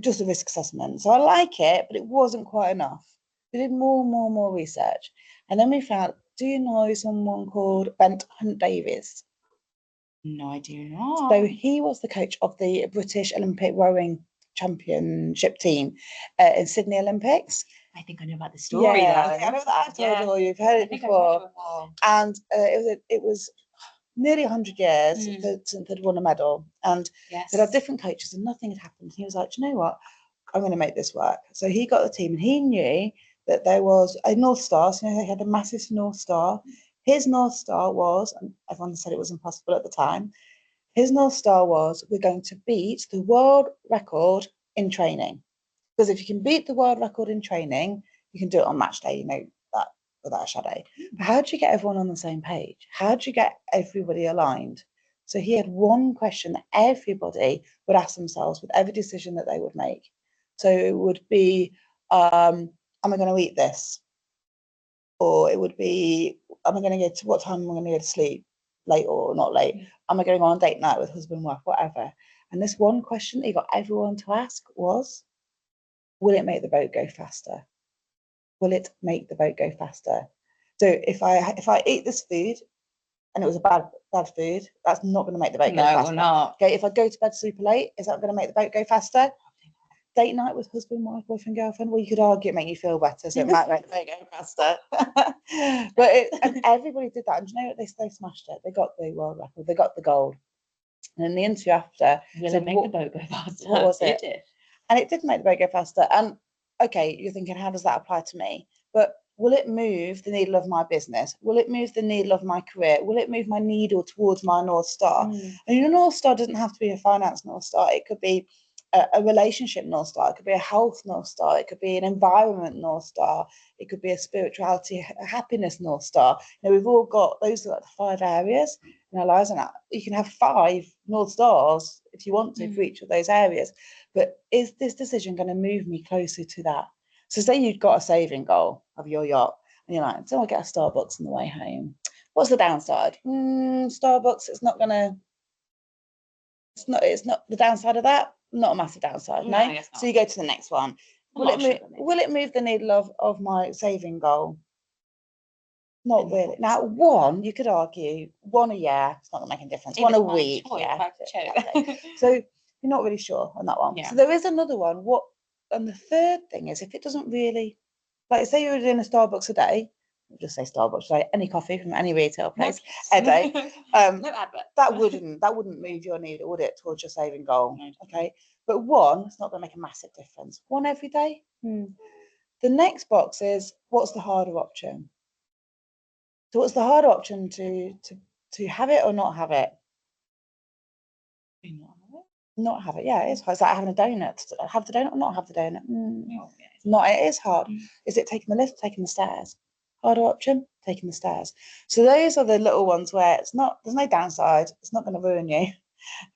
Speaker 2: just a risk assessment. So I like it, but it wasn't quite enough. We did more research. And then we found, do you know someone called Bent Hunt Davies?
Speaker 1: No, I do not.
Speaker 2: So he was the coach of the British Olympic rowing championship team in Sydney Olympics.
Speaker 1: I think I know about the story.
Speaker 2: Yeah, I know that I've told you, or you've heard it before. And it was nearly 100 years since they'd won a medal, and they'd had different coaches, and nothing had happened. He was like, do you know what? I'm going to make this work. So he got the team, and he knew that there was a North Star. So they had a massive North Star. His North Star was, and everyone said it was impossible at the time, his North Star was, we're going to beat the world record in training. Because if you can beat the world record in training, you can do it on match day, you know that without a shadow. But how do you get everyone on the same page? How do you get everybody aligned? So he had one question that everybody would ask themselves with every decision that they would make. So it would be, am I going to eat this? Or it would be, am I going to go to, what time am I going to go to sleep? Late or not late? Am I going to go on a date night with husband, wife, whatever? And this one question he got everyone to ask was, will it make the boat go faster? Will it make the boat go faster? So if I eat this food and it was a bad food, that's not going to make the boat go faster.
Speaker 1: No, not.
Speaker 2: Okay, if I go to bed super late, is that going to make the boat go faster? Date night with husband, wife, boyfriend, girlfriend, well, you could argue it make you feel better, so it might make the boat go faster. And everybody did that, and you know what? They smashed it. They got the world record. They got the gold. And in the interview after,
Speaker 1: will it make the boat go faster?
Speaker 2: What was it?
Speaker 1: It did.
Speaker 2: And it did make the boat go faster. And okay, you're thinking, how does that apply to me? But will it move the needle of my business? Will it move the needle of my career? Will it move my needle towards my North Star? And your North Star doesn't have to be a finance North Star. It could be a relationship North Star. It could be a health North Star. It could be an environment North Star. It could be a spirituality, a happiness North Star. You know, we've all got, those are like the 5 areas in our lives, and you can have 5 North Stars if you want to for each of those areas. But is this decision going to move me closer to that? So say you've got a saving goal of your yacht, and you're like, so I get a Starbucks on the way home. What's the downside? Starbucks, it's not the downside of that. Not a massive downside, no. So you go to the next one. Will it move the needle of my saving goal? Not really. Now, one, you could argue, one a year, it's not going to make a difference. One a week, yeah. So you're not really sure on that one. So there is another one. And the third thing is, if it doesn't really, like say you were doing a Starbucks a day, we'll just say Starbucks today, any coffee from any retail place a day,
Speaker 1: no advert.
Speaker 2: that wouldn't move your needle, would it, towards your saving goal? Okay, but one, it's not going to make a massive difference. One every day. The next box is, what's the harder option? So what's the harder option, to have it or not have it? Not have it. Yeah, it is hard. It's like having a donut. Have the donut or not have the donut? Not. It is hard. Is it taking the lift, taking the stairs? Harder option, taking the stairs. So those are the little ones where there's no downside. It's not going to ruin you.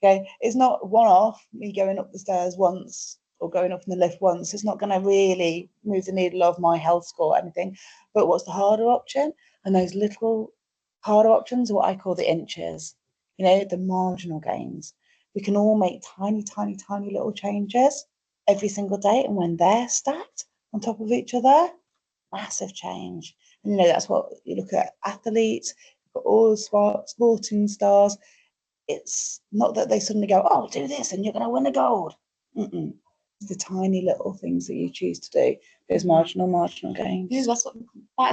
Speaker 2: Okay, it's not one-off. Me going up the stairs once or going up in the lift once. It's not going to really move the needle of my health score or anything. But what's the harder option? And those little harder options are what I call the inches. You know, the marginal gains. We can all make tiny, tiny, tiny little changes every single day. And when they're stacked on top of each other, massive change. And, you know, that's what you look at athletes, all sporting stars. It's not that they suddenly go, oh, do this and you're going to win the gold. It's the tiny little things that you choose to do. Those marginal gains.
Speaker 1: That's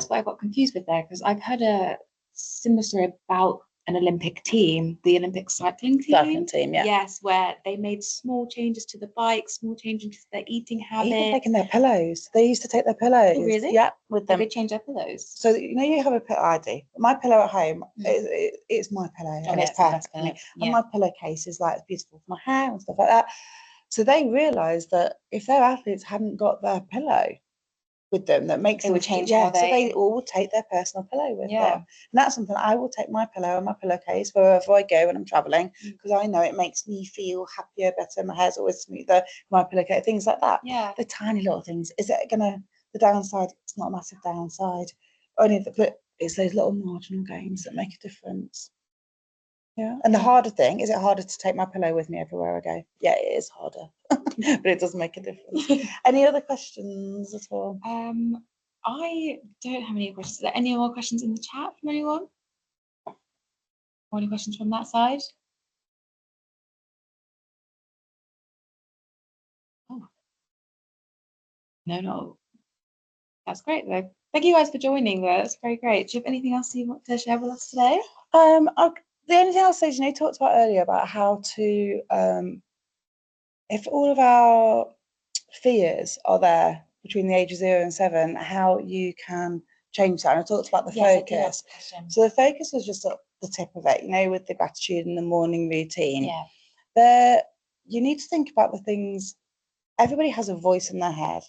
Speaker 1: what I got confused with there, because I've heard a similar story about an Olympic team, the Olympic cycling team.
Speaker 2: Yeah.
Speaker 1: Yes, where they made small changes to the bike, small changes to their eating habits.
Speaker 2: Even taking their pillows. They used to take their pillows.
Speaker 1: Oh, really?
Speaker 2: Yeah, with them.
Speaker 1: They change their pillows.
Speaker 2: So you know, you have a pillow. I do. My pillow at home, it's my pillow, and it's perfect for me. And my pillowcase is like, it's beautiful for my hair and stuff like that. So they realised that if their athletes hadn't got their pillow, with them that makes
Speaker 1: It
Speaker 2: them
Speaker 1: would change
Speaker 2: yeah,
Speaker 1: how
Speaker 2: so they
Speaker 1: they-
Speaker 2: all will take their personal pillow with
Speaker 1: Yeah.
Speaker 2: them. And that's something I will take my pillow and my pillowcase wherever I go when I'm traveling, because I know it makes me feel happier, better. My hair's always smoother, my pillowcase, things like that.
Speaker 1: Yeah.
Speaker 2: The tiny little things. Is it gonna, the downside? It's not a massive downside. Only but it's those little marginal gains that make a difference. Yeah. And the harder thing, is it harder to take my pillow with me everywhere I go? Yeah, it is harder. But it does make a difference. Any other questions at all?
Speaker 1: I don't have any questions. Are there any more questions in the chat from anyone? Or any questions from that side? Oh. No. That's great though. Thank you guys for joining though. That's very great. Do you have anything else you want to share with us today?
Speaker 2: The only thing I'll say is, you talked about earlier about how to, if all of our fears are there between the age of 0 and 7, how you can change that. And I talked about the focus. So the focus was just at the tip of it, with the gratitude and the morning routine.
Speaker 1: Yeah.
Speaker 2: There, you need to think about the things. Everybody has a voice in their head,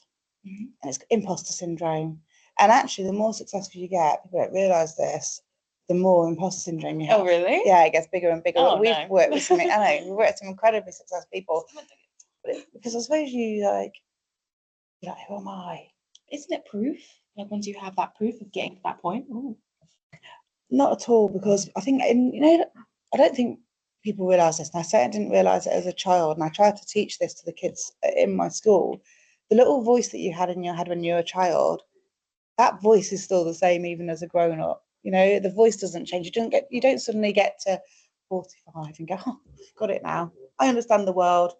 Speaker 2: and it's imposter syndrome. And actually, the more successful you get, people don't realise this, the more imposter syndrome you have.
Speaker 1: Oh, really?
Speaker 2: Yeah, it gets bigger and bigger.
Speaker 1: Oh,
Speaker 2: We've
Speaker 1: no.
Speaker 2: worked with some, I know, we've worked with some incredibly successful people. Because I suppose you're like, who am I?
Speaker 1: Isn't it proof? Like once you have that proof of getting to that point. Ooh.
Speaker 2: Not at all, because I think, I don't think people realise this, and I certainly didn't realise it as a child, and I tried to teach this to the kids in my school. The little voice that you had in your head when you were a child, that voice is still the same even as a grown-up. The voice doesn't change. You don't suddenly get to 45 and go, oh, I've got it now. I understand the world.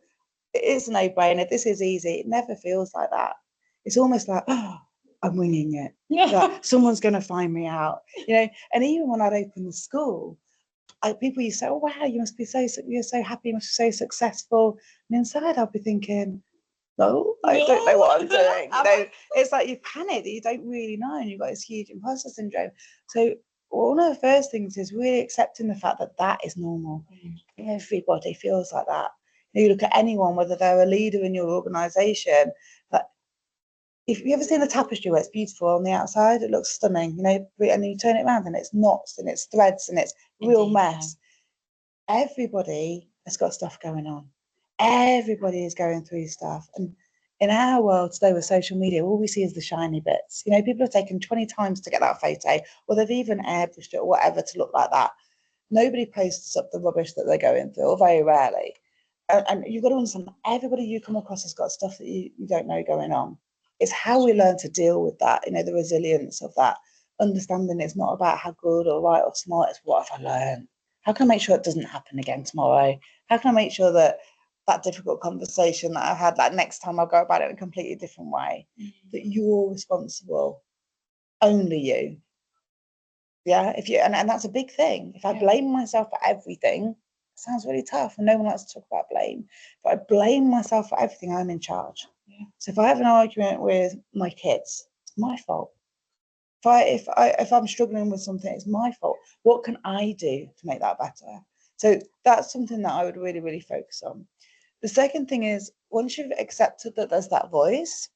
Speaker 2: It is a no-brainer. This is easy. It never feels like that. It's almost like, oh, I'm winging it. Like, someone's going to find me out. And even when I'd open the school, people used to say, oh, wow, you're so happy, you must be so successful. And inside I'd be thinking, no, I don't know what I'm doing. It's like you panic that you don't really know, and you've got this huge imposter syndrome. So one of the first things is really accepting the fact that that is normal. Everybody feels like that. You look at anyone, whether they're a leader in your organisation, that if you ever seen the tapestry where it's beautiful on the outside, it looks stunning, and you turn it around and it's knots and it's threads and it's real mess. Everybody has got stuff going on. Everybody is going through stuff. And in our world today with social media, all we see is the shiny bits. People have taken 20 times to get that photo, or they've even airbrushed it or whatever to look like that. Nobody posts up the rubbish that they're going through, or very rarely. And you've got to understand, everybody you come across has got stuff that you don't know going on. It's how we learn to deal with that, the resilience of that, understanding it's not about how good or right or smart, it's what have I learned? How can I make sure it doesn't happen again tomorrow? How can I make sure that difficult conversation that I had, like next time I'll go about it in a completely different way, that you're responsible, only you. Yeah, and that's a big thing. If I blame myself for everything, it sounds really tough, and no one likes to talk about blame. If I blame myself for everything, I'm in charge. Yeah. So if I have an argument with my kids, it's my fault. If I'm struggling with something, it's my fault. What can I do to make that better? So that's something that I would really, really focus on. The second thing is, once you've accepted that there's that voice,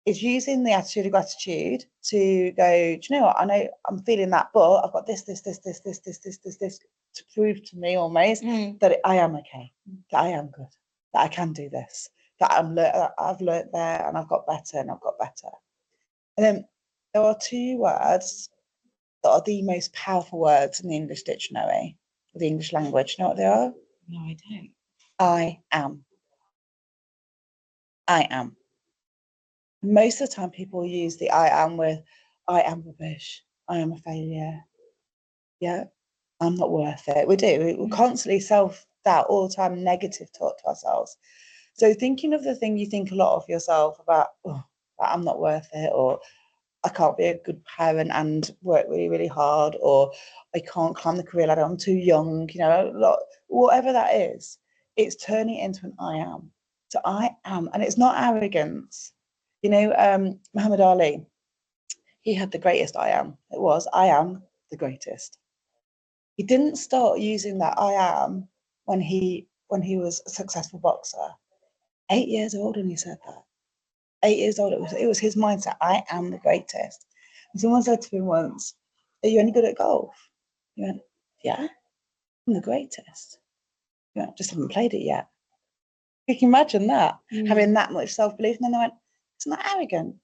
Speaker 2: is using the attitude of gratitude to go, do you know what? I know I'm feeling that, but I've got this to prove to me almost that I am okay, that I am good, that I can do this, that I've learnt there and I've got better and I've got better. And then there are 2 words that are the most powerful words in the English dictionary, the English language. You know what they are?
Speaker 1: No, I don't.
Speaker 2: I am. I am. Most of the time people use the I am with, I am rubbish, I am a failure, yeah, I'm not worth it. We're constantly self-doubt all the time, negative talk to ourselves. So thinking of the thing you think a lot of yourself about, oh, I'm not worth it, or I can't be a good parent and work really, really hard, or I can't climb the career ladder, I'm too young, whatever that is, it's turning it into an I am. So I am, and it's not arrogance. Muhammad Ali, he had the greatest I am. It was, I am the greatest. He didn't start using that I am when he was a successful boxer. 8 years old and he said that. 8 years old. It was his mindset. I am the greatest. And someone said to him once, "Are you any good at golf?" He went, "Yeah, I'm the greatest. You know, just haven't played it yet." You can imagine that, having that much self-belief. And then they went, "Isn't that arrogant?"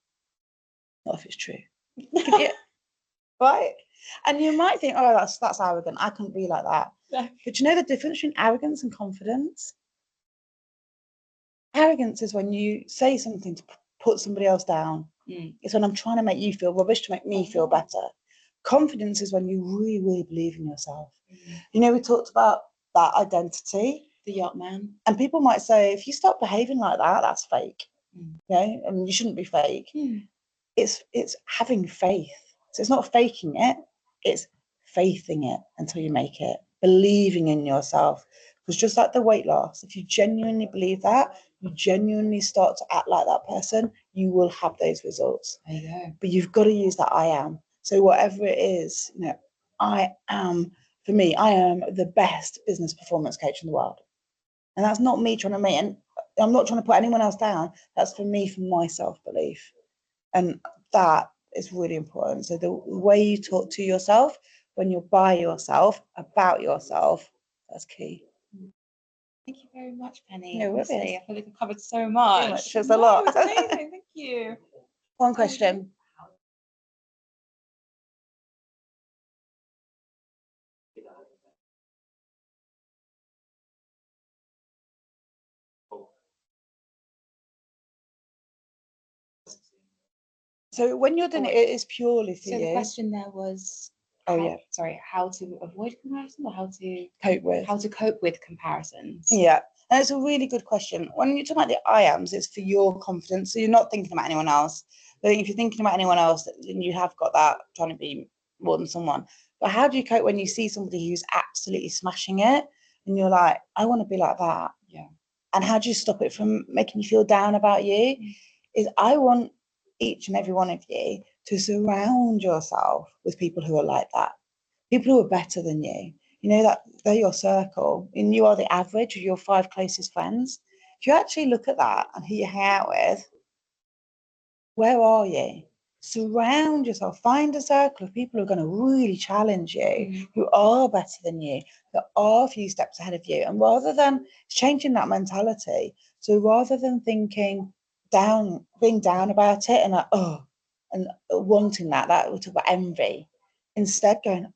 Speaker 2: Not if it's true. Right? And you might think, "Oh, that's arrogant. I couldn't be like that."
Speaker 1: Yeah.
Speaker 2: But you know the difference between arrogance and confidence? Arrogance is when you say something to put somebody else down. It's when I'm trying to make you feel rubbish to make me feel better. Confidence is when you really, really believe in yourself. You know, we talked about that identity,
Speaker 1: The yacht man.
Speaker 2: and people might say, if you stop behaving like that, that's fake. You know, and you shouldn't be fake. It's having faith. So it's not faking it, it's faithing it until you make it, believing in yourself. Because just like the weight loss, if you genuinely believe that, you genuinely start to act like that person, you will have those results.
Speaker 1: There you go.
Speaker 2: But you've got to use that I am. So whatever it is, you know, for me, I am the best business performance coach in the world. And that's not me trying to make, and I'm not trying to put anyone else down. That's for me, for my self-belief. And that is really important. So the way you talk to yourself when you're by yourself, about yourself, that's key.
Speaker 1: Thank you very much, Penny.
Speaker 2: No
Speaker 1: Honestly,
Speaker 2: worries.
Speaker 1: I feel like we covered so much.
Speaker 2: There's a lot.
Speaker 1: It's amazing. Thank you.
Speaker 2: One question. So when you're doing it, it is purely for
Speaker 1: So the
Speaker 2: you.
Speaker 1: question there was, sorry, how to avoid comparison or how to
Speaker 2: Cope with.
Speaker 1: comparisons?
Speaker 2: Yeah, and it's a really good question. When you talk about the I ams, it's for your confidence. So you're not thinking about anyone else. I think if you're thinking about anyone else, then you have got that trying to be more than someone. But how do you cope when you see somebody who's absolutely smashing it and you're like, I want to be like that?
Speaker 1: Yeah.
Speaker 2: And how do you stop it from making you feel down about you? Is I want each and every one of you to surround yourself with people who are like that, people who are better than you. You know, that they're your circle and you are the average of your 5 closest friends. If you actually look at that and who you hang out with, where are you? Surround yourself, find a circle of people who are going to really challenge you, who are better than you, that are a few steps ahead of you. And rather than changing that mentality, so rather than thinking down, being down about it and like, oh, and wanting that we talk about envy, instead going,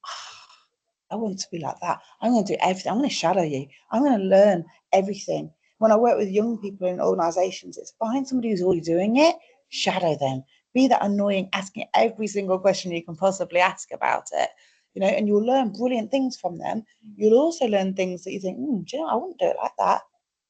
Speaker 2: I want to be like that. I'm going to do everything. I'm going to shadow you. I'm going to learn everything. When I work with young people in organizations, it's find somebody who's already doing it, shadow them. Be that annoying, asking every single question you can possibly ask about it. You know, and you'll learn brilliant things from them. You'll also learn things that you think, do you know, I wouldn't do it like that.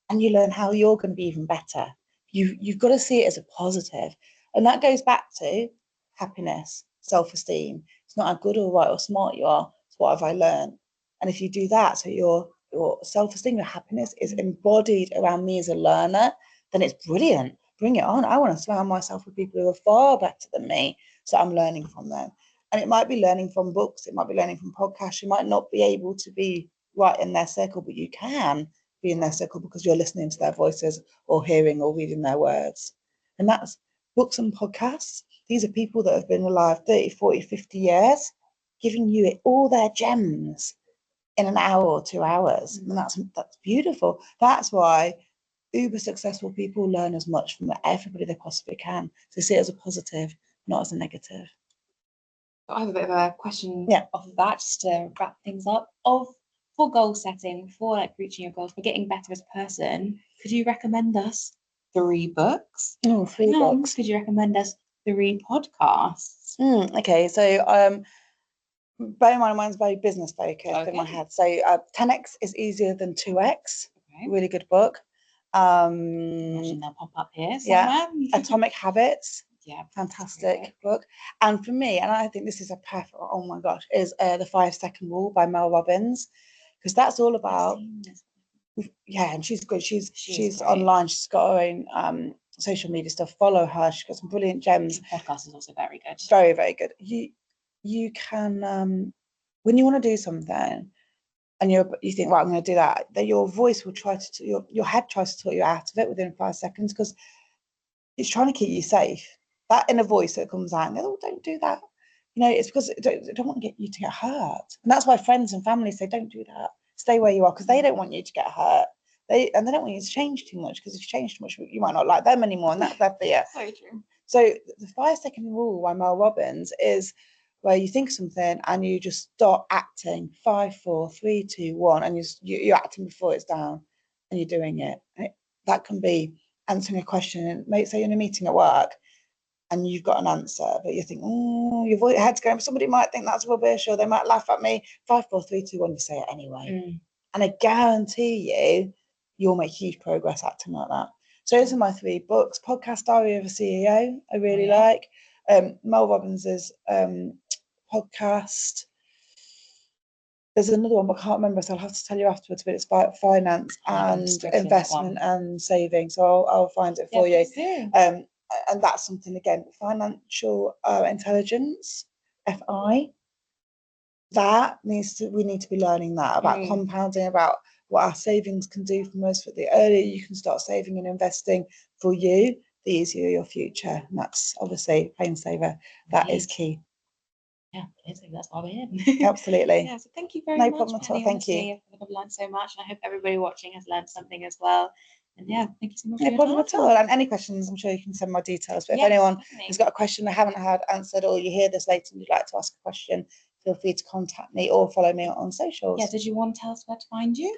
Speaker 2: And you learn how you're going to be even better. You've got to see it as a positive. And that goes back to happiness, self-esteem. It's not how good or right or smart you are. What have I learned? And if you do that, so your self-esteem, your happiness is embodied around me as a learner, then it's brilliant. Bring it on. I want to surround myself with people who are far better than me, so I'm learning from them. And it might be learning from books, it might be learning from podcasts. You might not be able to be right in their circle, but you can be in their circle because you're listening to their voices or hearing or reading their words. And that's books and podcasts. These are people that have been alive 30, 40, 50 years, giving you all their gems in an hour or 2 hours. And that's beautiful. That's why uber successful people learn as much from everybody they possibly can. So see it as a positive, not as a negative.
Speaker 1: I have a bit of a question
Speaker 2: off
Speaker 1: of that, just to wrap things up. For goal setting, for like reaching your goals, for getting better as a person, could you recommend us 3 books?
Speaker 2: 3 books.
Speaker 1: Could you recommend us 3 podcasts?
Speaker 2: Okay, so bear in mind, mine's very business focused in my head. So 10x is easier than 2x. Really good book.
Speaker 1: Imagine they'll pop up here somewhere.
Speaker 2: Atomic Habits.
Speaker 1: Yeah,
Speaker 2: fantastic book. And for me, and I think this is a perfect, oh my gosh, is the 5-second rule by Mel Robbins, because that's all about, and she's good. She's online. She's got her own social media stuff. Follow her. She's got some brilliant gems.
Speaker 1: The podcast is also very good.
Speaker 2: Very, very good. You can when you want to do something and you think, well, I'm going to do that, then your voice will try to your head tries to talk you out of it within 5 seconds, because it's trying to keep you safe. That inner voice that comes out, and goes, oh, don't do that. You know, it's because they don't want to get you to get hurt. And that's why friends and family say, don't do that. Stay where you are, because they don't want you to get hurt. They don't want you to change too much, because if you change too much, you might not like them anymore. And that's their fear.
Speaker 1: So true.
Speaker 2: So the 5-second rule by Mel Robbins is where you think something and you just start acting. 5, 4, 3, 2, 1, and you're acting before it's down, and you're doing it. That can be answering a question, and say you're in a meeting at work and you've got an answer, but you think, oh, your head's going, somebody might think that's rubbish, or they might laugh at me. 5, 4, 3, 2, 1, you say it anyway. And I guarantee you'll make huge progress acting like that. So those are my 3 books. Podcast Diary of a CEO, I really like. Mel Robbins's podcast. There's another one, but I can't remember, so I'll have to tell you afterwards. But it's about finance and investment and saving. So I'll find it for you. And that's something, again, financial intelligence, FI. We need to be learning that about compounding, about what our savings can do for us. For the earlier you can start saving and investing for you, the easier your future. And that's obviously pain saver. That is key.
Speaker 1: Yeah, that's why we're here.
Speaker 2: Absolutely.
Speaker 1: Yeah, so thank you very
Speaker 2: No
Speaker 1: much.
Speaker 2: problem at all.
Speaker 1: Penny,
Speaker 2: Thank you.
Speaker 1: honestly, I've learned so much, and I hope everybody watching has learned something as well. And yeah, thank you so much.
Speaker 2: No problem at all. And any questions, I'm sure you can send my details. But if anyone has got a question they haven't had answered, or you hear this later and you'd like to ask a question, feel free to contact me or follow me on socials.
Speaker 1: Yeah, did you want to tell us where to find you?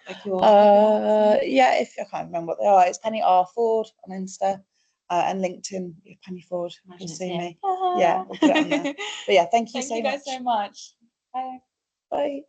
Speaker 1: Like your
Speaker 2: yeah, if I can't remember what they are, it's Penny R Ford on Insta and LinkedIn. Penny Ford, you can see me. Yeah, we'll put it on there. But yeah, thank you so much.
Speaker 1: Thank you guys so much. Bye.
Speaker 2: Bye.